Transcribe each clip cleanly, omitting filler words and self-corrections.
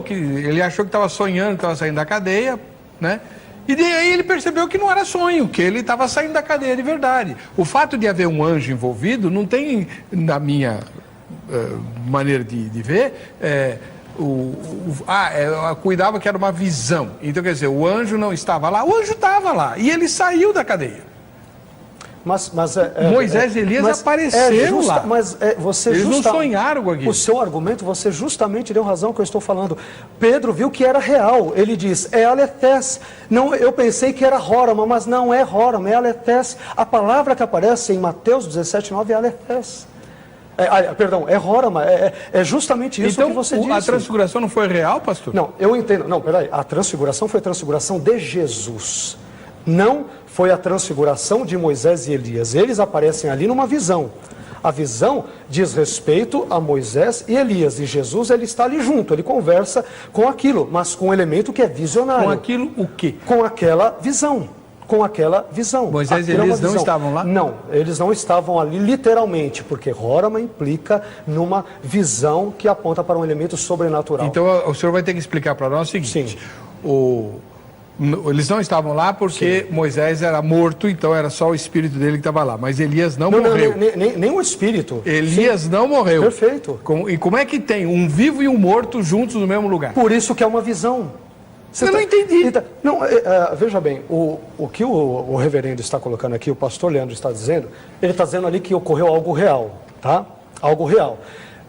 que ele achou que estava sonhando, que estava saindo da cadeia, né? E daí ele percebeu que não era sonho, que ele estava saindo da cadeia de verdade. O fato de haver um anjo envolvido não tem, na minha maneira de ver, eu cuidava que era uma visão. Então, quer dizer, o anjo não estava lá, o anjo estava lá, e ele saiu da cadeia. Moisés e Elias apareceram lá. Eles não sonharam com aquilo. O seu argumento, você justamente deu razão que eu estou falando. Pedro viu que era real. Ele diz, é aletés. Não, eu pensei que era rórama, mas não é rórama, é aletés. A palavra que aparece em Mateus 17:9 é aletés. É rórama, é justamente isso então, que você disse. A transfiguração não foi real, pastor? Não, eu entendo. Não, peraí. A transfiguração foi a transfiguração de Jesus. Não foi a transfiguração de Moisés e Elias. Eles aparecem ali numa visão. A visão diz respeito a Moisés e Elias. E Jesus, ele está ali junto, ele conversa com aquilo, mas com um elemento que é visionário. Com aquilo o quê? Com aquela visão. Com aquela visão. Moisés e Elias não estavam lá? Não, eles não estavam ali literalmente, porque rórama implica numa visão que aponta para um elemento sobrenatural. Então o senhor vai ter que explicar para nós o seguinte. Sim. Eles não estavam lá porque Sim. Moisés era morto, então era só o espírito dele que estava lá. Mas Elias não morreu. Nem o espírito. Elias Sim. não morreu. Perfeito. E como é que tem um vivo e um morto juntos no mesmo lugar? Por isso que é uma visão. Eu não entendi. Veja bem, o que o reverendo está colocando aqui, o pastor Leandro está dizendo, ele está dizendo ali que ocorreu algo real, tá? Algo real.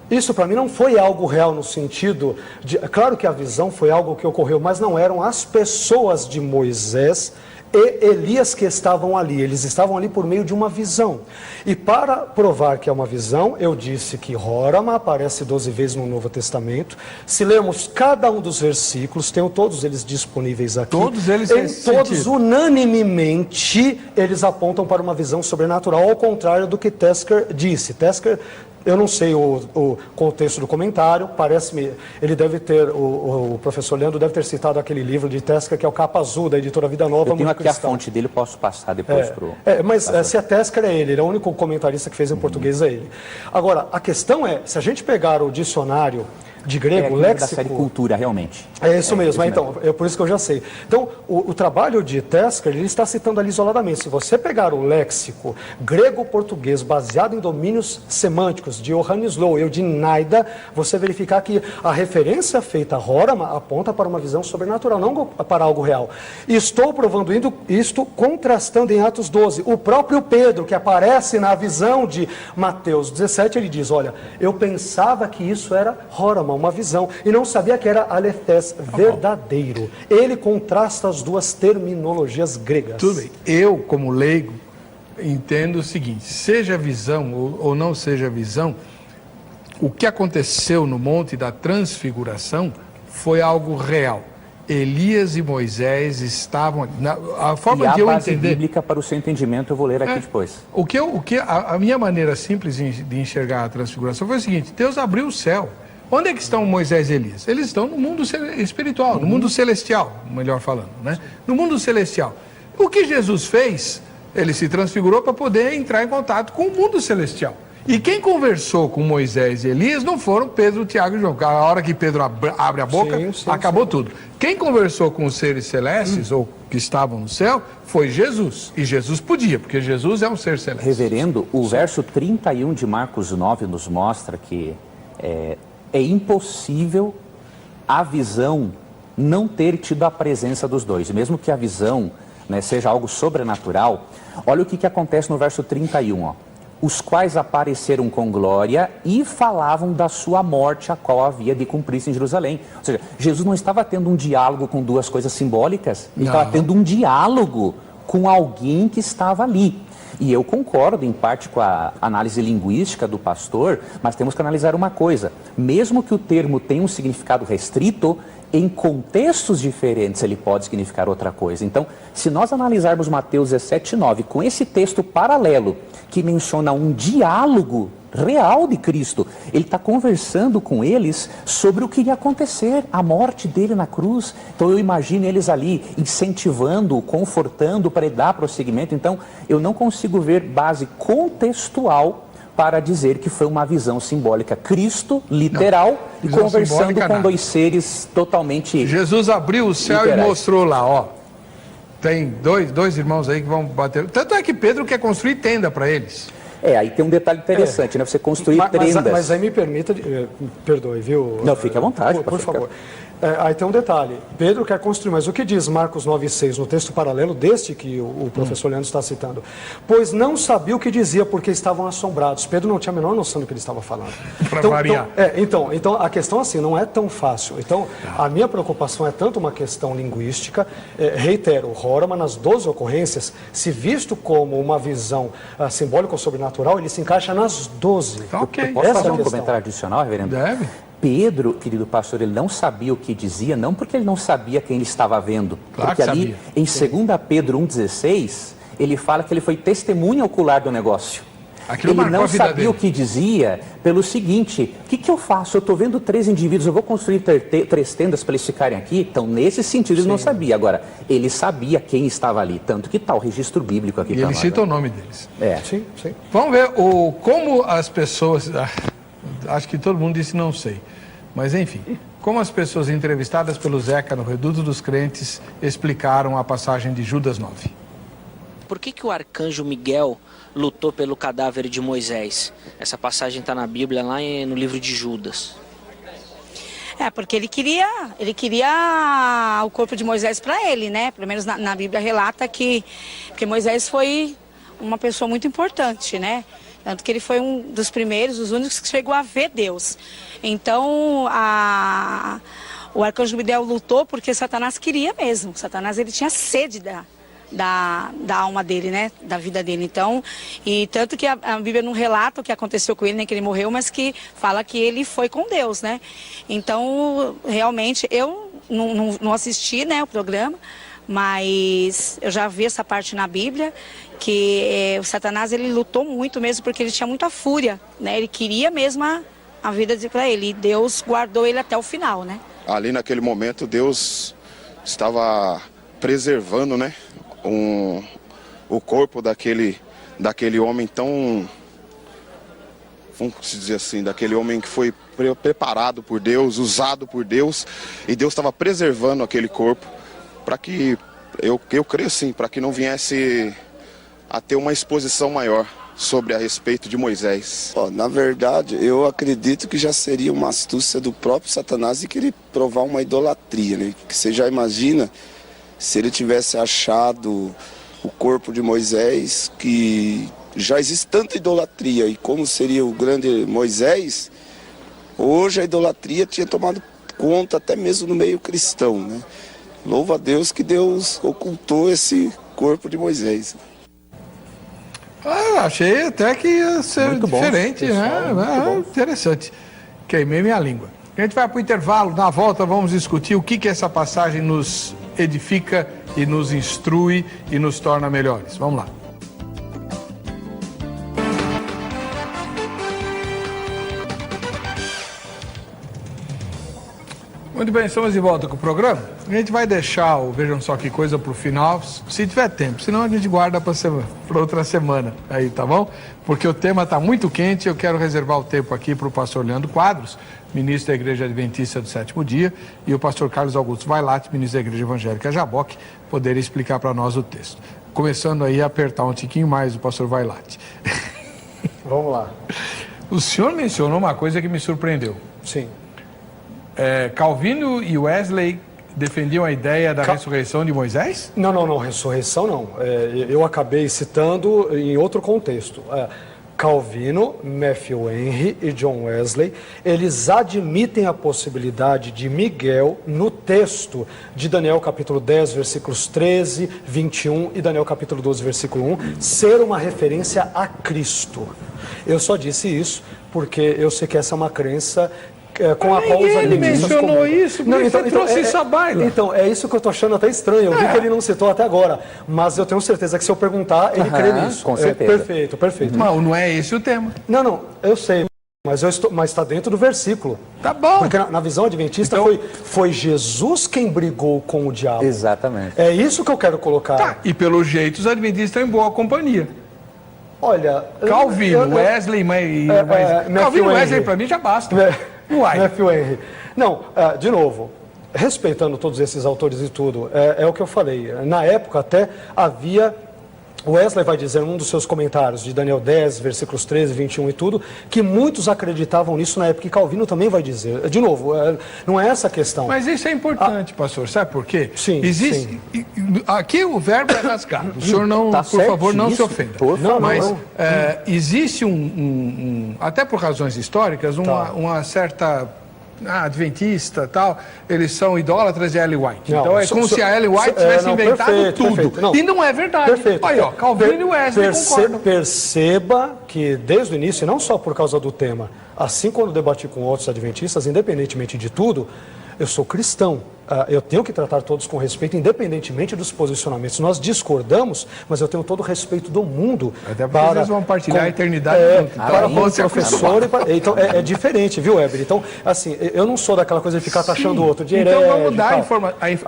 Isso para mim não foi algo real no sentido de... Claro que a visão foi algo que ocorreu, mas não eram as pessoas de Moisés e Elias que estavam ali. Eles estavam ali por meio de uma visão. E para provar que é uma visão, eu disse que rórama aparece 12 vezes no Novo Testamento. Se lermos cada um dos versículos, tenho todos eles disponíveis aqui. Todos eles todos unanimemente, eles apontam para uma visão sobrenatural, ao contrário do que Tesker disse. Tesker... Eu não sei o contexto do comentário, parece-me, ele deve ter, o professor Leandro deve ter citado aquele livro de Tesker, que é o Capa Azul, da editora Vida Nova. Eu tenho aqui cristão. A fonte dele, posso passar depois para o... se é Tesker é ele é o único comentarista que fez em português é ele. Agora, a questão é, se a gente pegar o dicionário de grego, léxico... da série Cultura, realmente. É isso mesmo, então, é por isso que eu já sei. Então, o trabalho de Tesker, ele está citando ali isoladamente. Se você pegar o léxico grego-português baseado em domínios semânticos de Johannes Low e de Naida, você verificar que a referência feita a rórama aponta para uma visão sobrenatural, não para algo real. E estou provando isto contrastando em Atos 12. O próprio Pedro, que aparece na visão de Mateus 17, ele diz, olha, eu pensava que isso era rórama, uma visão, e não sabia que era aletés, verdadeiro. Ele contrasta as duas terminologias gregas. Tudo bem. Eu, como leigo, entendo o seguinte, seja visão ou não seja visão, o que aconteceu no Monte da Transfiguração foi algo real. Elias e Moisés estavam... A forma de eu entender... bíblica para o seu entendimento eu vou ler aqui depois. A minha maneira simples de enxergar a Transfiguração foi o seguinte, Deus abriu o céu. Onde é que estão Moisés e Elias? Eles estão no mundo espiritual, no mundo celestial, melhor falando, né? No mundo celestial. O que Jesus fez? Ele se transfigurou para poder entrar em contato com o mundo celestial. E quem conversou com Moisés e Elias não foram Pedro, Tiago e João. A hora que Pedro abre a boca, acabou tudo. Quem conversou com os seres celestes, ou que estavam no céu, foi Jesus. E Jesus podia, porque Jesus é um ser celeste. Reverendo, o verso 31 de Marcos 9 nos mostra que é impossível a visão não ter tido a presença dos dois. Mesmo que a visão, né, seja algo sobrenatural, olha o que acontece no verso 31, ó. Os quais apareceram com glória e falavam da sua morte, a qual havia de cumprir-se em Jerusalém. Ou seja, Jesus não estava tendo um diálogo com duas coisas simbólicas, ele estava tendo um diálogo com alguém que estava ali. E eu concordo, em parte, com a análise linguística do pastor, mas temos que analisar uma coisa. Mesmo que o termo tenha um significado restrito, em contextos diferentes ele pode significar outra coisa. Então, se nós analisarmos Mateus 17:9 com esse texto paralelo, que menciona um diálogo real de Cristo, ele está conversando com eles sobre o que ia acontecer, a morte dele na cruz. Então eu imagino eles ali incentivando, confortando para ele dar prosseguimento. Então eu não consigo ver base contextual para dizer que foi uma visão simbólica. Cristo, literal, e visão conversando simbólica, com nada. dois seres totalmente... Jesus abriu o céu Literais. e mostrou lá, ó. Tem dois irmãos aí que vão bater. Tanto é que Pedro quer construir tenda para eles. Aí tem um detalhe interessante, né? Você construir tendas. Mas aí me permita, perdoe, viu? Não, fique à vontade, por pastor. favor. Aí tem um detalhe. Pedro quer construir, mas o que diz Marcos 9,6 no texto paralelo deste que o professor Leandro está citando? Pois não sabia o que dizia porque estavam assombrados. Pedro não tinha a menor noção do que ele estava falando. Para variar. Então, a questão assim não é tão fácil. Então, a minha preocupação é tanto uma questão linguística, reitero, Horama nas 12 ocorrências, se visto como uma visão simbólica ou sobrenatural, ele se encaixa nas 12. Tá ok. Posso Essa fazer é a um questão. comentário adicional, reverendo? Deve. Pedro, querido pastor, ele não sabia o que dizia, não porque ele não sabia quem ele estava vendo. Claro porque que ali, sabia. em 2 Pedro 1,16, ele fala que ele foi testemunha ocular do negócio. Aquilo Ele marcou a não vida sabia dele. o que dizia pelo seguinte: o que eu faço? Eu estou vendo 3 indivíduos, eu vou construir 3 tendas para eles ficarem aqui? Então, nesse sentido, ele não sabia. Agora, ele sabia quem estava ali, tanto que está o registro bíblico aqui E para ele nós. cita o nome deles. Sim, sim. Vamos ver como as pessoas... Acho que todo mundo disse não sei. Mas, enfim, como as pessoas entrevistadas pelo Zeca no Reduto dos Crentes explicaram a passagem de Judas 9. Por que o arcanjo Miguel lutou pelo cadáver de Moisés? Essa passagem está na Bíblia, lá no livro de Judas. Porque ele queria o corpo de Moisés para ele, né? Pelo menos na Bíblia relata que porque Moisés foi uma pessoa muito importante, né? Tanto que ele foi um dos primeiros, os únicos que chegou a ver Deus. Então, o arcanjo Miguel lutou porque Satanás queria mesmo. Satanás, ele tinha sede da alma dele, né? Da vida dele. Então, e tanto que a Bíblia não relata o que aconteceu com ele, nem que ele morreu, mas que fala que ele foi com Deus, né? Então, realmente, eu não assisti, né, o programa, mas eu já vi essa parte na Bíblia, que o Satanás, ele lutou muito mesmo, porque ele tinha muita fúria, né? Ele queria mesmo a vida para ele, e Deus guardou ele até o final, né? Ali naquele momento, Deus estava preservando, né, o corpo daquele homem tão, vamos dizer assim, daquele homem que foi preparado por Deus, usado por Deus, e Deus estava preservando aquele corpo para que, eu creio sim, para que não viesse a ter uma exposição maior sobre a respeito de Moisés. Na verdade, eu acredito que já seria uma astúcia do próprio Satanás de querer provar uma idolatria, né? Que você já imagina se ele tivesse achado o corpo de Moisés, que já existe tanta idolatria, e como seria o grande Moisés, hoje a idolatria tinha tomado conta até mesmo no meio cristão, né? Louva a Deus que Deus ocultou esse corpo de Moisés. Achei até que ia ser Muito bom, diferente, pessoal, né? Interessante. Queimei minha língua. A gente vai para o intervalo, na volta vamos discutir o que essa passagem nos edifica e nos instrui e nos torna melhores. Vamos lá. Muito bem, estamos de volta com o programa. A gente vai deixar o Vejam Só Que Coisa para o final, se tiver tempo. Senão a gente guarda para outra semana, aí, tá bom? Porque o tema está muito quente. Eu quero reservar o tempo aqui para o pastor Leandro Quadros, ministro da Igreja Adventista do Sétimo Dia, e o pastor Carlos Augusto Vailate, ministro da Igreja Evangélica Jaboque, poderem explicar para nós o texto. Começando aí a apertar um tiquinho mais o pastor Vailate. Vamos lá. O senhor mencionou uma coisa que me surpreendeu. Sim. Calvino e Wesley defendiam a ideia da ressurreição de Moisés? Não, ressurreição não. Eu acabei citando em outro contexto. Calvino, Matthew Henry e John Wesley, eles admitem a possibilidade de Miguel no texto de Daniel capítulo 10, versículos 13, 21 e Daniel capítulo 12, versículo 1, ser uma referência a Cristo. Eu só disse isso porque eu sei que essa é uma crença com a qual os Ele adventistas mencionou comungam. isso, porque você trouxe isso à baila. Então, é isso que eu estou achando até estranho. Eu vi que ele não citou até agora. Mas eu tenho certeza que se eu perguntar, ele crê nisso. Com certeza. Perfeito. Não, não é esse o tema. Não, eu sei. Mas está dentro do versículo. Tá bom. Porque na visão adventista Então, foi Jesus quem brigou com o diabo. Exatamente. É isso que eu quero colocar. Tá, e pelo jeito os adventistas estão em boa companhia. Olha... Calvino, Wesley, mas Calvino e Wesley para mim já basta. Uai. Matthew Henry. Não, de novo, respeitando todos esses autores e tudo, é o que eu falei. Na época até havia... Wesley vai dizer num dos seus comentários de Daniel 10, versículos 13, 21 e tudo, que muitos acreditavam nisso na época, e Calvino também vai dizer. De novo, não é essa a questão. Mas isso é importante, pastor, sabe por quê? Sim, existe, sim. Aqui o verbo é rasgado. O senhor não, Tá por favor, não se certíssimo. ofenda. Por favor. Mas existe até por razões históricas, uma certa... adventista tal, eles são idólatras de Ellen White. Não, então é como se a Ellen White tivesse inventado tudo. Perfeito. Não, e não é verdade. Perfeito. Aí, ó, Calvino e Wesley concordam. Perceba que desde o início, não só por causa do tema, assim quando debati com outros adventistas, independentemente de tudo, eu sou cristão. Eu tenho que tratar todos com respeito, independentemente dos posicionamentos. Nós discordamos, mas eu tenho todo o respeito do mundo. Até porque vocês vão partilhar a eternidade junto. Para o professor. Então, é diferente, viu, Weber? Então, assim, eu não sou daquela coisa de ficar taxando o outro de herege. Então vamos dar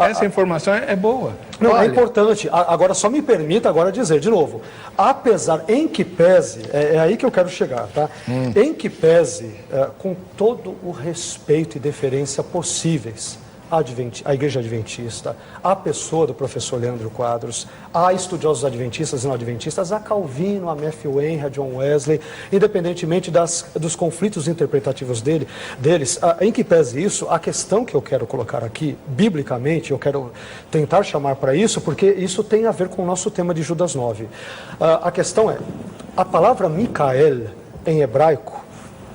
essa informação é boa. Não, olha, é importante. Agora, só me permita agora dizer, de novo, apesar, em que pese, é aí que eu quero chegar, tá? Em que pese, com todo o respeito e deferência possíveis, a Igreja Adventista, a pessoa do professor Leandro Quadros, a estudiosos adventistas e não adventistas, a Calvino, a Matthew Henry, a John Wesley, independentemente dos conflitos interpretativos deles, em que pese isso, a questão que eu quero colocar aqui, biblicamente, eu quero tentar chamar para isso, porque isso tem a ver com o nosso tema de Judas 9. A questão é, a palavra Micael, em hebraico,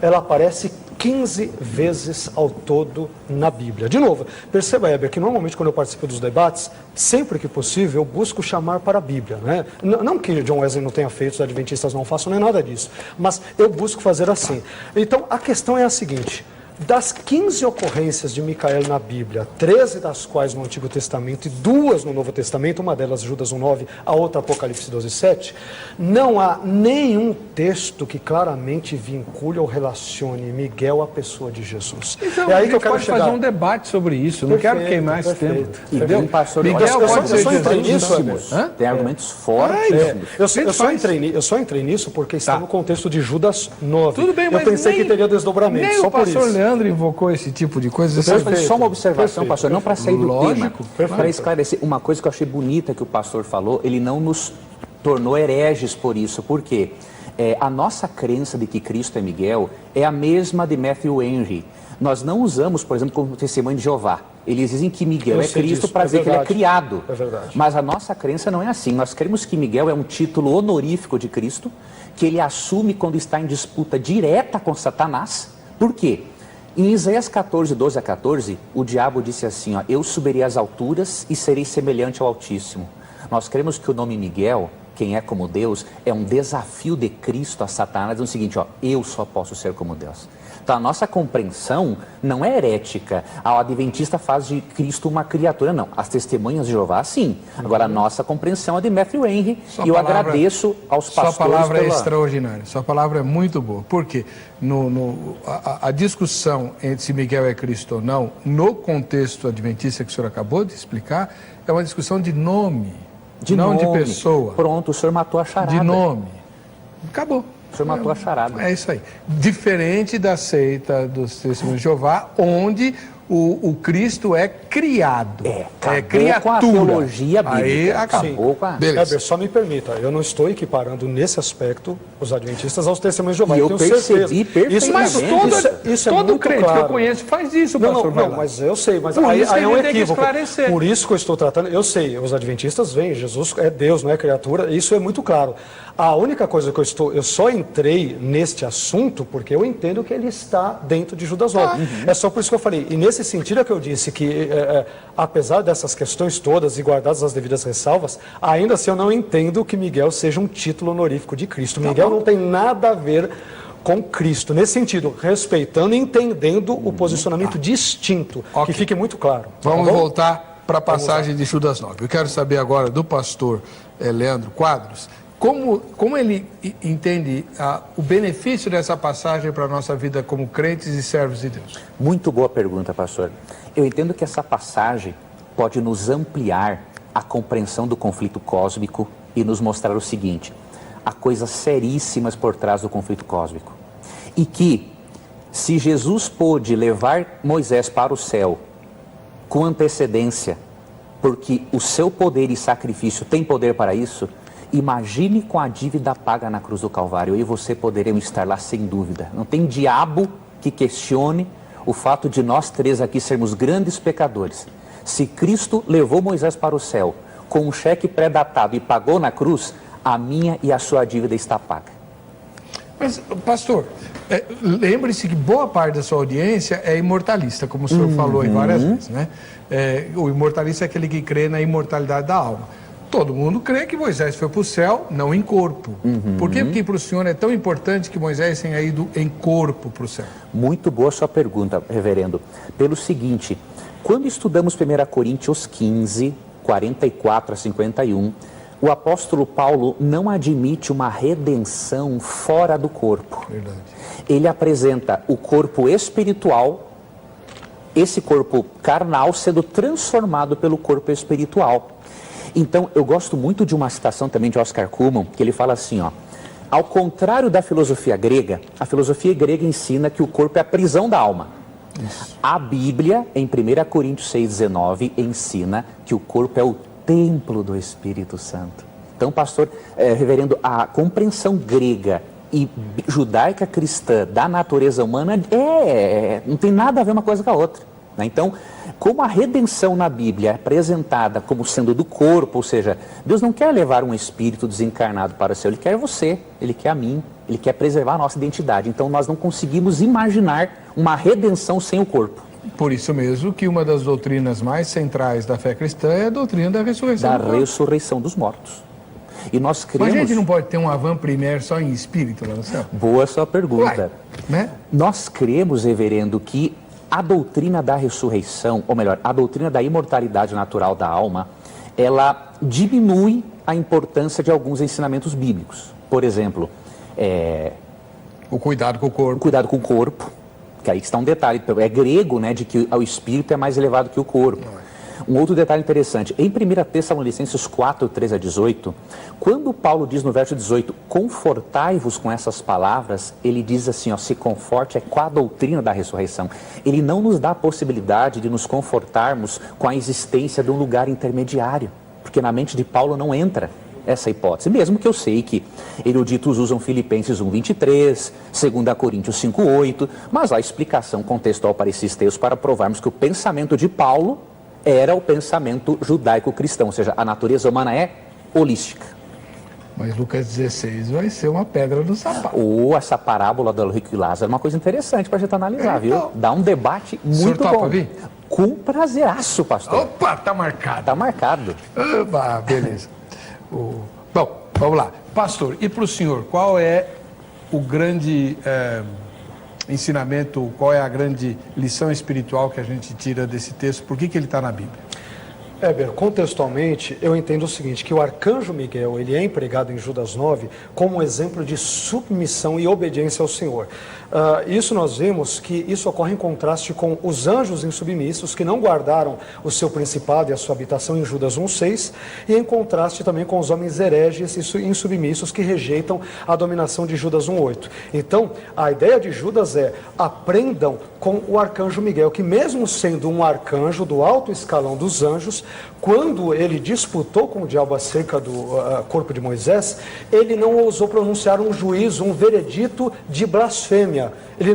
ela aparece 15 vezes ao todo na Bíblia. De novo, perceba, Heber, que normalmente quando eu participo dos debates, sempre que possível, eu busco chamar para a Bíblia, né? Não que John Wesley não tenha feito, os adventistas não façam, nem nada disso, mas eu busco fazer assim. Então, a questão é a seguinte: das 15 ocorrências de Micael na Bíblia, 13 das quais no Antigo Testamento e 2 no Novo Testamento, uma delas Judas 1:9, a outra Apocalipse 12:7, não há nenhum texto que claramente vincule ou relacione Miguel à pessoa de Jesus. Então, é aí que eu quero pode chegar. fazer um debate sobre isso, não quero queimar esse tempo. Entendeu? Pastor, Miguel pode ser Jesus. Tem argumentos fortes. Eu só entrei nisso porque está no contexto de Judas 9. Tudo bem, eu mas pensei que teria desdobramento, nem só o por pastor isso. Leandro invocou esse tipo de coisa. Eu vou fazer só uma observação, pastor, não para sair do Lógico, tema, para esclarecer uma coisa que eu achei bonita que o pastor falou. Ele não nos tornou hereges por isso. Por quê? A nossa crença de que Cristo é Miguel é a mesma de Matthew Henry. Nós não usamos, por exemplo, como testemunho de Jeová. Eles dizem que Miguel é Cristo para dizer que ele é criado. É verdade. Mas a nossa crença não é assim. Nós cremos que Miguel é um título honorífico de Cristo, que ele assume quando está em disputa direta com Satanás. Por quê? Em Isaías 14, 12 a 14, o diabo disse assim, ó, eu subirei às alturas e serei semelhante ao Altíssimo. Nós cremos que o nome Miguel, quem é como Deus, é um desafio de Cristo a Satanás, dizendo o seguinte, ó, eu só posso ser como Deus. Então a nossa compreensão não é herética. A adventista faz de Cristo uma criatura, não. As testemunhas de Jeová, sim. Agora a nossa compreensão é de Matthew Henry e eu agradeço aos pastores. Sua palavra é extraordinária, sua palavra é muito boa. Por quê? A discussão entre se Miguel é Cristo ou não, no contexto adventista que o senhor acabou de explicar, é uma discussão de nome, não de pessoa. Pronto, o senhor matou a charada. De nome. Acabou. O senhor matou a charada. É isso aí. Diferente da seita dos testemunhos de Jeová, onde o Cristo é criado. É criatura. Com a teologia bíblica. Aí acabou com a... Heber, só me permita, eu não estou equiparando nesse aspecto os adventistas aos testemunhos de Jeová. E eu tenho percebi certeza. Mas Isso é todo muito crente claro. que eu conheço faz isso, pastor. Não, mas eu sei, mas Por aí isso que é um a gente tem que equívoco. esclarecer. Por isso que eu estou tratando, eu sei, os adventistas veem, Jesus é Deus, não é criatura, isso é muito claro. A única coisa que eu só entrei neste assunto porque eu entendo que ele está dentro de Judas 9. É só por isso que eu falei. E nesse sentido é que eu disse que, apesar dessas questões todas e guardadas as devidas ressalvas, ainda assim eu não entendo que Miguel seja um título honorífico de Cristo. Miguel não tem nada a ver com Cristo, nesse sentido, respeitando e entendendo o posicionamento distinto, que fique muito claro. Vamos voltar para a passagem de Judas 9. Eu quero saber agora do pastor Leandro Quadros, como ele entende o benefício dessa passagem para a nossa vida como crentes e servos de Deus? Muito boa pergunta, pastor. Eu entendo que essa passagem pode nos ampliar a compreensão do conflito cósmico e nos mostrar o seguinte: há coisas seríssimas por trás do conflito cósmico. E que, se Jesus pôde levar Moisés para o céu com antecedência, porque o seu poder e sacrifício tem poder para isso, imagine com a dívida paga na cruz do Calvário. Eu e você poderemos estar lá sem dúvida. Não tem diabo que questione o fato de nós três aqui sermos grandes pecadores. Se Cristo levou Moisés para o céu com um cheque pré-datado e pagou na cruz, a minha e a sua dívida está paga. Mas, pastor, lembre-se que boa parte da sua audiência é imortalista, como o senhor falou aí várias vezes, né? O imortalista é aquele que crê na imortalidade da alma. Todo mundo crê que Moisés foi para o céu, não em corpo. Por que? Porque para o senhor é tão importante que Moisés tenha ido em corpo para o céu? Muito boa sua pergunta, reverendo. Pelo seguinte, quando estudamos 1 Coríntios 15, 44 a 51, o apóstolo Paulo não admite uma redenção fora do corpo. Verdade. Ele apresenta o corpo espiritual, esse corpo carnal sendo transformado pelo corpo espiritual. Então, eu gosto muito de uma citação também de Oscar Cullmann, que ele fala assim, ó: ao contrário da filosofia grega, a filosofia grega ensina que o corpo é a prisão da alma. Isso. A Bíblia, em 1 Coríntios 6,19, ensina que o corpo é o templo do Espírito Santo. Então, pastor, reverendo, a compreensão grega e judaica cristã da natureza humana não tem nada a ver uma coisa com a outra. Então, como a redenção na Bíblia é apresentada como sendo do corpo, ou seja, Deus não quer levar um espírito desencarnado para o céu, Ele quer você, Ele quer a mim, Ele quer preservar a nossa identidade. Então, nós não conseguimos imaginar uma redenção sem o corpo. Por isso mesmo que uma das doutrinas mais centrais da fé cristã é a doutrina da ressurreição. Da ressurreição dos mortos. E nós cremos... Mas a gente não pode ter um avant-première só em espírito lá no céu? Boa sua pergunta. Uai, né? Nós cremos, reverendo, que a doutrina da ressurreição, ou melhor, a doutrina da imortalidade natural da alma, ela diminui a importância de alguns ensinamentos bíblicos. Por exemplo, o cuidado com o corpo. O cuidado com o corpo, que aí está um detalhe, é grego, né, de que o espírito é mais elevado que o corpo. Um outro detalhe interessante, em 1 Tessalonicenses 4, 13 a 18, quando Paulo diz no verso 18, confortai-vos com essas palavras, ele diz assim, ó, se conforte com a doutrina da ressurreição. Ele não nos dá a possibilidade de nos confortarmos com a existência de um lugar intermediário, porque na mente de Paulo não entra essa hipótese, mesmo que eu sei que eruditos usam Filipenses 1:23, 2 Coríntios 5:8, mas há explicação contextual para esses textos para provarmos que o pensamento de Paulo era o pensamento judaico-cristão, ou seja, a natureza humana é holística. Mas Lucas 16 vai ser uma pedra no sapato. Ou essa parábola do rico e Lázaro é uma coisa interessante para a gente analisar, viu? Dá um debate muito bom. Topa vir? Com prazeraço, pastor. Opa, tá marcado. Tá marcado. Opa, beleza. Bom, vamos lá. Pastor, e para o senhor, qual é o grande ensinamento, qual é a grande lição espiritual que a gente tira desse texto? Por que ele está na Bíblia? Heber, contextualmente, eu entendo o seguinte, que o arcanjo Miguel, ele é empregado em Judas 9 como um exemplo de submissão e obediência ao Senhor. Isso nós vemos que isso ocorre em contraste com os anjos insubmissos que não guardaram o seu principado e a sua habitação em Judas 1:6, e em contraste também com os homens hereges e insubmissos que rejeitam a dominação de Judas 1:8. Então, a ideia de Judas é, aprendam com o arcanjo Miguel, que mesmo sendo um arcanjo do alto escalão dos anjos, quando ele disputou com o diabo acerca do corpo de Moisés, ele não ousou pronunciar um juízo, um veredito de blasfêmia. Ele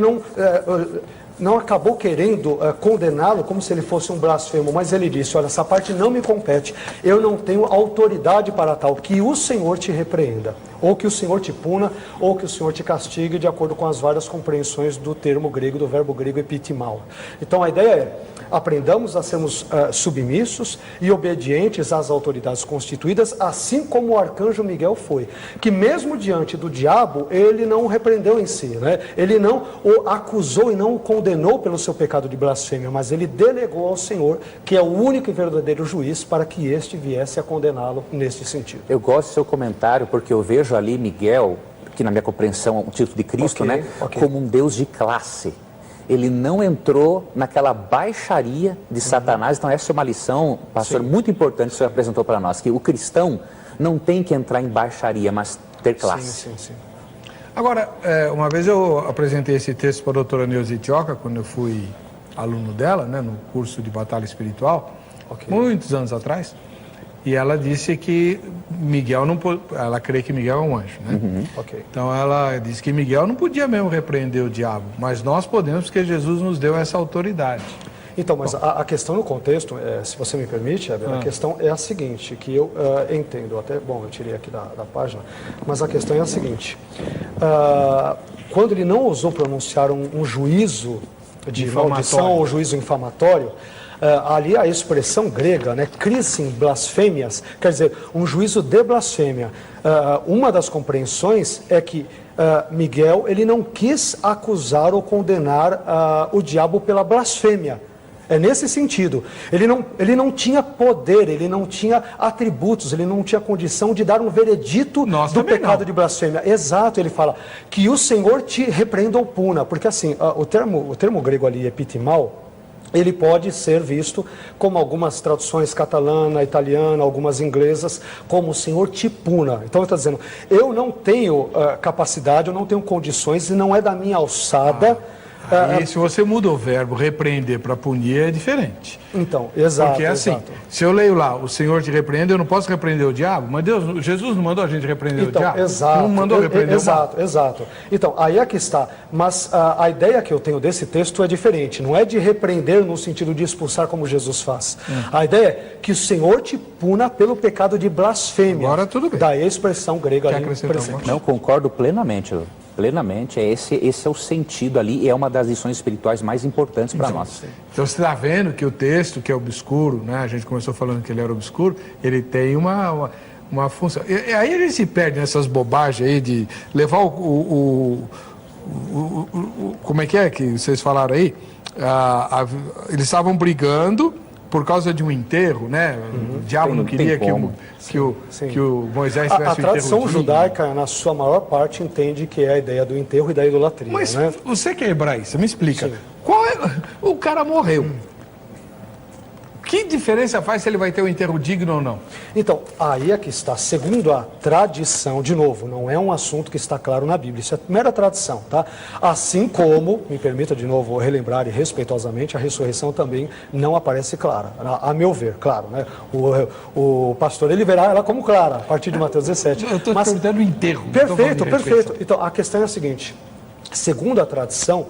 não acabou querendo condená-lo como se ele fosse um blasfemo, mas ele disse, olha, essa parte não me compete, eu não tenho autoridade para tal, que o Senhor te repreenda, ou que o Senhor te puna, ou que o Senhor te castigue, de acordo com as várias compreensões do termo grego, do verbo grego epitimao. Então a ideia é, aprendamos a sermos submissos e obedientes às autoridades constituídas, assim como o arcanjo Miguel foi, que mesmo diante do diabo, ele não o repreendeu em si, né? Ele não o acusou e não o condenou pelo seu pecado de blasfêmia, mas ele delegou ao Senhor, que é o único e verdadeiro juiz, para que este viesse a condená-lo neste sentido. Eu gosto do seu comentário porque eu vejo ali Miguel, que na minha compreensão é um título de Cristo, né? Como um Deus de classe. Ele não entrou naquela baixaria de Satanás. Então essa é uma lição, pastor, muito importante que o senhor apresentou para nós, que o cristão não tem que entrar em baixaria, mas ter classe. Sim. Agora, uma vez eu apresentei esse texto para a doutora Neuza Itioca, quando eu fui aluno dela, né, no curso de Batalha Espiritual, muitos anos atrás, e ela disse que Miguel não pode, ela crê que Miguel é um anjo, né? Então ela disse que Miguel não podia mesmo repreender o diabo, mas nós podemos porque Jesus nos deu essa autoridade. Então, mas a questão no contexto, se você me permite, Heber, a questão é a seguinte, que eu entendo, até, bom, eu tirei aqui da página, mas a questão é a seguinte, quando ele não ousou pronunciar um juízo de maldição ou juízo infamatório, ali a expressão grega, né, krisin blasfêmias, quer dizer, um juízo de blasfêmia. Uma das compreensões é que Miguel, ele não quis acusar ou condenar o diabo pela blasfêmia. É nesse sentido. Ele não tinha poder, ele não tinha atributos, ele não tinha condição de dar um veredito do pecado de blasfêmia. Exato, ele fala que o Senhor te repreenda ou puna. Porque assim, o termo grego ali, epitimal, ele pode ser visto como algumas traduções catalana, italiana, algumas inglesas, como o Senhor te puna. Então ele está dizendo, eu não tenho capacidade, eu não tenho condições e não é da minha alçada. E se você muda o verbo repreender para punir, é diferente. Então, exato. Porque assim, se eu leio lá, o Senhor te repreende, eu não posso repreender o diabo, mas Jesus não mandou a gente repreender o diabo? Exato, não mandou repreender o mal. Exato. Então, aí é que está. Mas a ideia que eu tenho desse texto é diferente. Não é de repreender no sentido de expulsar como Jesus faz. A ideia é que o Senhor te puna pelo pecado de blasfêmia. Agora tudo bem. Da expressão grega ali presente. Não, concordo plenamente. Plenamente, esse é o sentido ali e é uma das lições espirituais mais importantes para nós. Então você está vendo que o texto, que é obscuro, né? A gente começou falando que ele era obscuro, ele tem uma função. E aí a gente se perde nessas bobagens aí de levar como é que vocês falaram aí? Eles estavam brigando por causa de um enterro, né? O diabo não queria que o Moisés tivesse um enterro. A tradição judaica, na sua maior parte, entende que é a ideia do enterro e da idolatria. Mas né? você que é hebraísta, me explica. Qual é... O cara morreu. Que diferença faz se ele vai ter um enterro digno ou não? Então, aí é que está, segundo a tradição, de novo, não é um assunto que está claro na Bíblia, isso é mera tradição, tá? Assim como, me permita de novo relembrar e respeitosamente, a ressurreição também não aparece clara, a meu ver, claro, né? O pastor, ele verá ela como clara, a partir de Mateus 17. Eu estou perguntando o enterro. Perfeito. Então, a questão é a seguinte, segundo a tradição,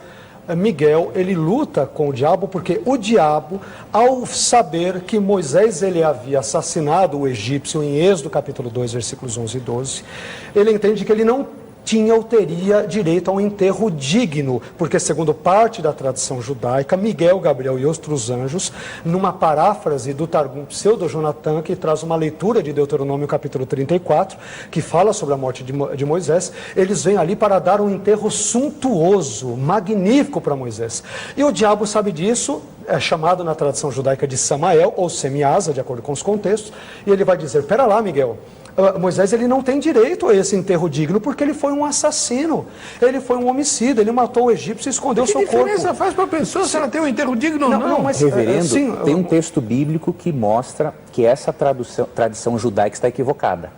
Miguel, ele luta com o diabo porque o diabo, ao saber que Moisés ele havia assassinado o egípcio em Êxodo capítulo 2, versículos 11 e 12, ele entende que ele não tinha ou teria direito a um enterro digno, porque segundo parte da tradição judaica, Miguel, Gabriel e outros anjos, numa paráfrase do Targum Pseudo-Jonathan, que traz uma leitura de Deuteronômio capítulo 34, que fala sobre a morte de Moisés, eles vêm ali para dar um enterro suntuoso, magnífico para Moisés. E o diabo sabe disso, é chamado na tradição judaica de Samael, ou Semiasa, de acordo com os contextos, e ele vai dizer, pera lá, Miguel, Moisés ele não tem direito a esse enterro digno porque ele foi um assassino, ele foi um homicida, ele matou o egípcio e escondeu seu corpo. Que diferença faz para a pessoa se ela tem um enterro digno ou não? Mas, Reverendo, tem um texto bíblico que mostra que essa tradição judaica está equivocada.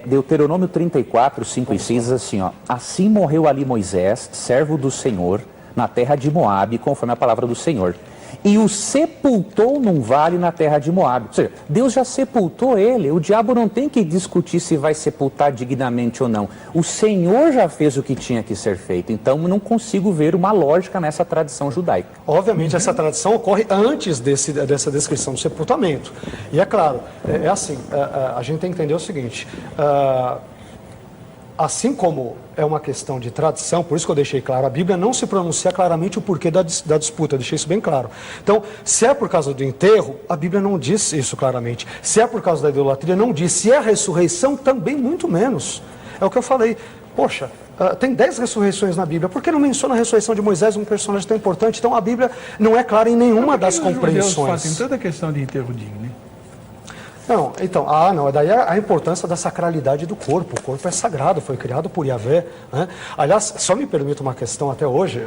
Deuteronômio 34, 5 e 6 diz assim, ó, assim morreu ali Moisés, servo do Senhor, na terra de Moabe, conforme a palavra do Senhor. E o sepultou num vale na terra de Moabe. Ou seja, Deus já sepultou ele. O diabo não tem que discutir se vai sepultar dignamente ou não. O Senhor já fez o que tinha que ser feito. Então, não consigo ver uma lógica nessa tradição judaica. Obviamente, essa tradição ocorre antes dessa descrição do sepultamento. E é claro, assim, a gente tem que entender o seguinte... Assim como é uma questão de tradição, por isso que eu deixei claro, a Bíblia não se pronuncia claramente o porquê da disputa, eu deixei isso bem claro. Então, se é por causa do enterro, a Bíblia não diz isso claramente. Se é por causa da idolatria, não diz. Se é a ressurreição, também muito menos. É o que eu falei. Poxa, tem 10 ressurreições na Bíblia, por que não menciona a ressurreição de Moisés, um personagem tão importante? Então, a Bíblia não é clara em nenhuma das compreensões. Tem toda a questão de enterro digno, né? Não, então, daí a importância da sacralidade do corpo. O corpo é sagrado, foi criado por Yahvé, né? Aliás, só me permita uma questão até hoje,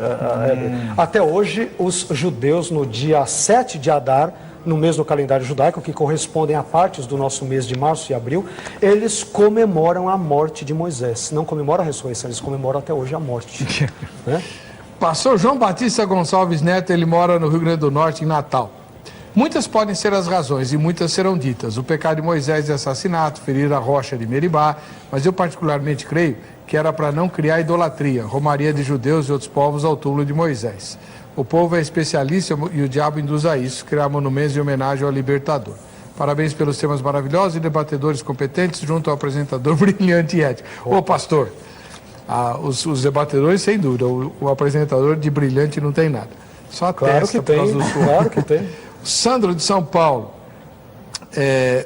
até hoje os judeus no dia 7 de Adar, no mês do calendário judaico, que correspondem a partes do nosso mês de março e abril, eles comemoram a morte de Moisés. Não comemoram a ressurreição, eles comemoram até hoje a morte. Né? Pastor João Batista Gonçalves Neto, ele mora no Rio Grande do Norte, em Natal. Muitas podem ser as razões e muitas serão ditas. O pecado de Moisés de assassinato, ferir a rocha de Meribá, mas eu particularmente creio que era para não criar idolatria, romaria de judeus e outros povos ao túmulo de Moisés. O povo é especialista e o diabo induz a isso, criar monumentos em homenagem ao libertador. Parabéns pelos temas maravilhosos e debatedores competentes junto ao apresentador brilhante e ético. Ô, pastor, os debatedores, sem dúvida, o apresentador de brilhante não tem nada. Só claro que tem, claro que tem. Sandro de São Paulo.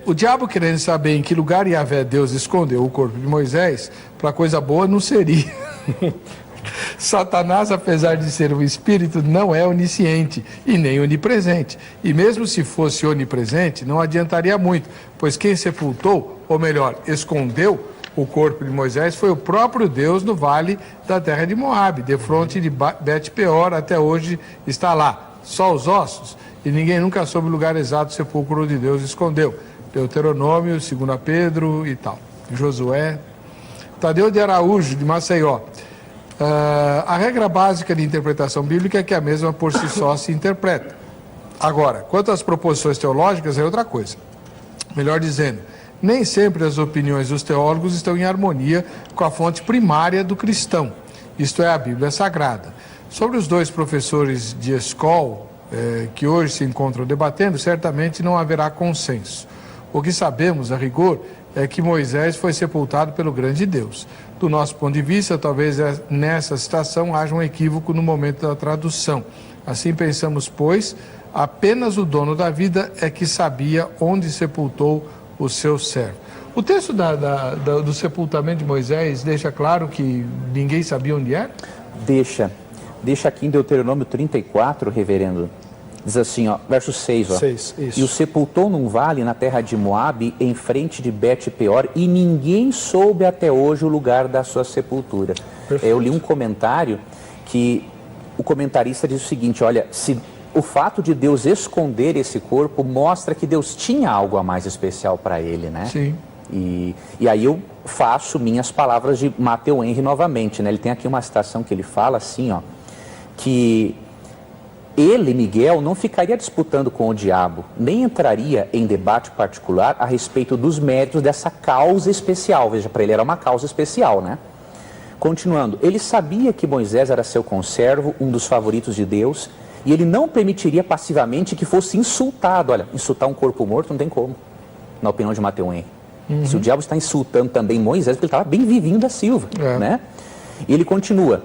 O diabo querendo saber em que lugar Yahvé Deus escondeu o corpo de Moisés, para coisa boa não seria. Satanás, apesar de ser um espírito, não é onisciente e nem onipresente. E mesmo se fosse onipresente, não adiantaria muito, pois quem sepultou, ou melhor, escondeu o corpo de Moisés foi o próprio Deus no vale da terra de Moabe, defronte de Bet-peor, até hoje está lá. Só os ossos, e ninguém nunca soube o lugar exato do sepulcro onde Deus escondeu. Deuteronômio, 2 Pedro e tal. Josué. Tadeu de Araújo, de Maceió. A regra básica de interpretação bíblica é que a mesma por si só se interpreta. Agora, quanto às proposições teológicas, é outra coisa. Melhor dizendo, nem sempre as opiniões dos teólogos estão em harmonia com a fonte primária do cristão, isto é, a Bíblia Sagrada. Sobre os dois professores de escola que hoje se encontram debatendo, certamente não haverá consenso. O que sabemos, a rigor, é que Moisés foi sepultado pelo grande Deus. Do nosso ponto de vista, talvez nessa citação haja um equívoco no momento da tradução. Assim pensamos, pois, apenas o dono da vida é que sabia onde sepultou o seu servo. O texto do sepultamento de Moisés deixa claro que ninguém sabia onde era? Deixa aqui em Deuteronômio 34, reverendo. Diz assim, ó, verso 6, ó. 6, isso. E o sepultou num vale na terra de Moabe, em frente de Bet-peor, e ninguém soube até hoje o lugar da sua sepultura. Eu li um comentário que o comentarista diz o seguinte, olha, se o fato de Deus esconder esse corpo mostra que Deus tinha algo a mais especial para ele, né? Sim. E aí eu faço minhas palavras de Matthew Henry novamente, né? Ele tem aqui uma citação que ele fala assim, ó, que ele, Miguel, não ficaria disputando com o diabo, nem entraria em debate particular a respeito dos méritos dessa causa especial. Veja, para ele era uma causa especial, né? Continuando, ele sabia que Moisés era seu conservo, um dos favoritos de Deus, e ele não permitiria passivamente que fosse insultado. Olha, insultar um corpo morto não tem como, na opinião de Matthew Henry. Se o diabo está insultando também Moisés, porque ele estava bem vivinho da Silva, né? E ele continua,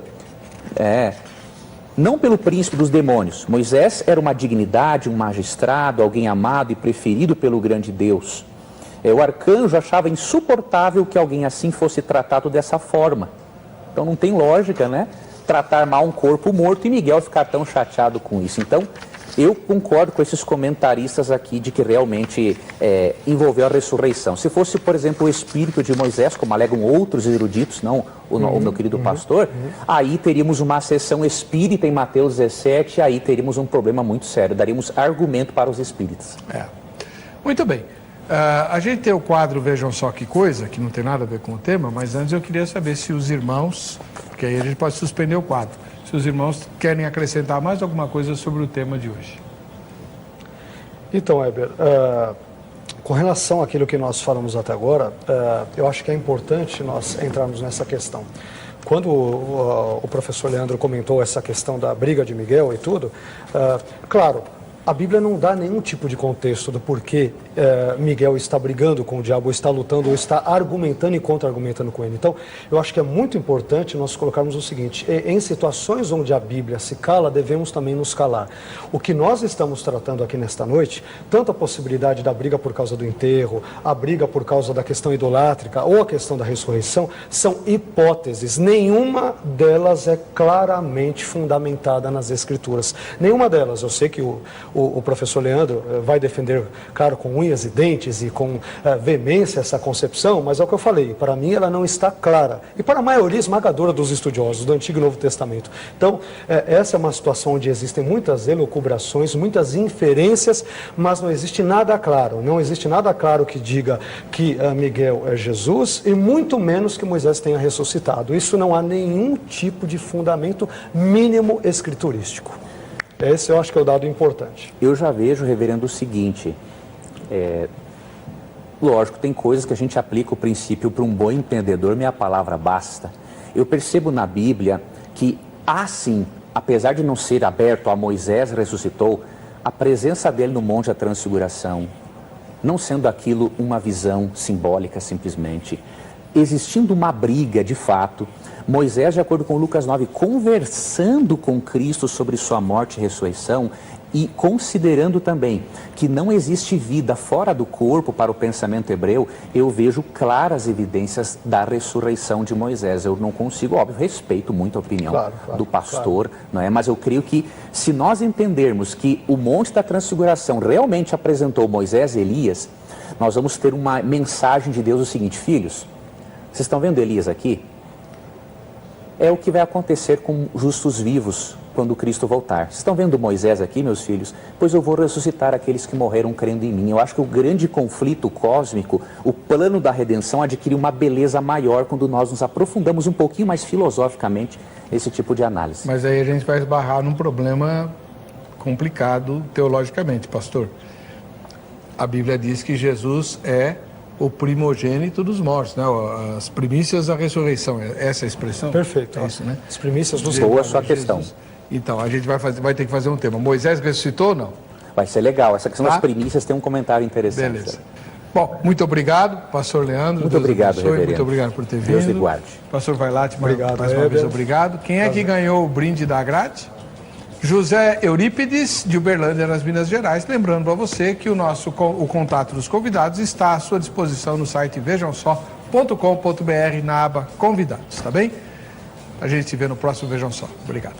não pelo príncipe dos demônios. Moisés era uma dignidade, um magistrado, alguém amado e preferido pelo grande Deus. O arcanjo achava insuportável que alguém assim fosse tratado dessa forma. Então não tem lógica, né? Tratar mal um corpo morto e Miguel ficar tão chateado com isso. Então, eu concordo com esses comentaristas aqui de que realmente envolveu a ressurreição. Se fosse, por exemplo, o espírito de Moisés, como alegam outros eruditos, não o meu querido pastor, aí teríamos uma sessão espírita em Mateus 17, aí teríamos um problema muito sério, daríamos argumento para os espíritas. Muito bem. A gente tem o quadro Vejam Só Que Coisa, que não tem nada a ver com o tema, mas antes eu queria saber se os irmãos, porque aí a gente pode suspender o quadro, se os irmãos querem acrescentar mais alguma coisa sobre o tema de hoje. Então, Heber, com relação àquilo que nós falamos até agora, eu acho que é importante nós entrarmos nessa questão. Quando o professor Leandro comentou essa questão da briga de Miguel e tudo, claro, a Bíblia não dá nenhum tipo de contexto do porquê Miguel está brigando com o diabo, ou está lutando, ou está argumentando e contra-argumentando com ele. Então, eu acho que é muito importante nós colocarmos o seguinte, em situações onde a Bíblia se cala, devemos também nos calar. O que nós estamos tratando aqui nesta noite, tanto a possibilidade da briga por causa do enterro, a briga por causa da questão idolátrica, ou a questão da ressurreição, são hipóteses. Nenhuma delas é claramente fundamentada nas Escrituras. Nenhuma delas. Eu sei que o o professor Leandro vai defender, claro, com unhas e dentes e com veemência essa concepção, mas é o que eu falei, para mim ela não está clara. E para a maioria esmagadora dos estudiosos do Antigo e Novo Testamento. Então, essa é uma situação onde existem muitas elucubrações, muitas inferências, mas não existe nada claro. Não existe nada claro que diga que Miguel é Jesus e muito menos que Moisés tenha ressuscitado. Isso não há nenhum tipo de fundamento mínimo escriturístico. Esse eu acho que é o dado importante. Eu já vejo, reverendo, o seguinte, lógico, tem coisas que a gente aplica o princípio para um bom entendedor, minha palavra basta. Eu percebo na Bíblia que há sim, apesar de não ser aberto a Moisés ressuscitou, a presença dele no Monte da Transfiguração, não sendo aquilo uma visão simbólica simplesmente, existindo uma briga de fato, Moisés, de acordo com Lucas 9, conversando com Cristo sobre sua morte e ressurreição e considerando também que não existe vida fora do corpo para o pensamento hebreu, eu vejo claras evidências da ressurreição de Moisés. Eu não consigo, óbvio, respeito muito a opinião do pastor, não é? Mas eu creio que se nós entendermos que o Monte da Transfiguração realmente apresentou Moisés e Elias, nós vamos ter uma mensagem de Deus o seguinte: filhos, vocês estão vendo Elias aqui? É o que vai acontecer com justos vivos quando Cristo voltar. Vocês estão vendo Moisés aqui, meus filhos? Pois eu vou ressuscitar aqueles que morreram crendo em mim. Eu acho que o grande conflito cósmico, o plano da redenção, adquire uma beleza maior quando nós nos aprofundamos um pouquinho mais filosoficamente nesse tipo de análise. Mas aí a gente vai esbarrar num problema complicado teologicamente, pastor. A Bíblia diz que Jesus é o primogênito dos mortos, né? As primícias da ressurreição, essa é a expressão? Perfeito. É isso, né? As primícias dos Boa sua questão. Então, a gente vai ter que fazer um tema. Moisés ressuscitou ou não? Vai ser legal. Essa questão das primícias tem um comentário interessante. Beleza. Bom, muito obrigado, pastor Leandro. Muito obrigado, reverendo. Muito obrigado por ter vindo. Deus lhe guarde. Pastor Vailate, Obrigado, mais uma vez, obrigado. Quem é que ganhou o brinde da grade? José Eurípides, de Uberlândia, nas Minas Gerais. Lembrando a você que o contato dos convidados está à sua disposição no site vejamsó.com.br, na aba Convidados, tá bem? A gente se vê no próximo Vejam Só. Obrigado.